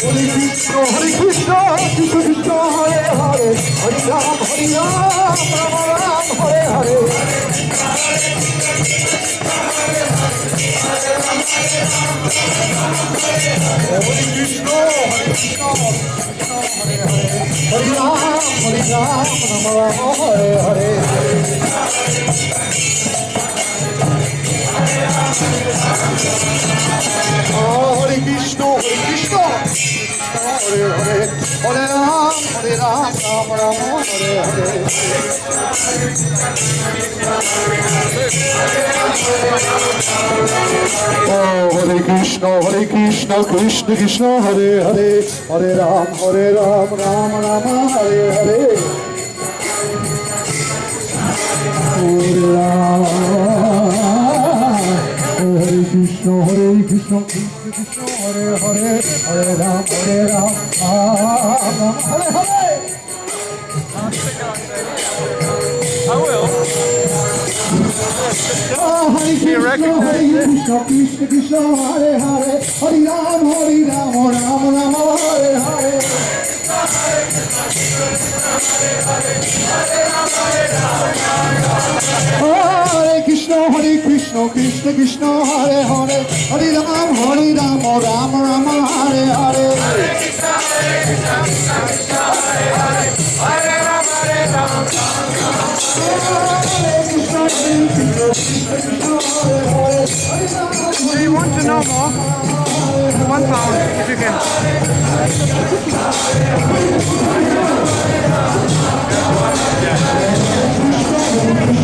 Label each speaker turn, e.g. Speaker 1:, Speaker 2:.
Speaker 1: Hare Krishna, Krishna Krishna, Hare Hare, Hare Ram, Ram Ram, Hare Hare. Hare Krishna, Hare Hare, Hare Ram, Ram Ram, Hare Hare. Hare Krishna, Hare Hare, Hare Ram, Ram Ram, Hare Hare. Oh, Hare Krishna, Krishna Krishna, Hare Hare, Hare Ram, Ram Ram, Hare Hare. Hare Ram. Hare Krishna, Krishna Krishna, Hare Hare, Hare Ram, Ram Ram, Hare Hare.
Speaker 2: I will.
Speaker 1: Hare Krishna, Krishna Krishna, Hare Hare, Hare Ram, Ram Ram, Hare Hare. Hare Krishna, Krishna Krishna, Hare Hare, Hare Ram, Ram Ram, Hare Hare. Hare Krishna, Krishna Krishna, Hare Hare, Hare Ram, Ram
Speaker 2: Do you want to know more? £1 if you can.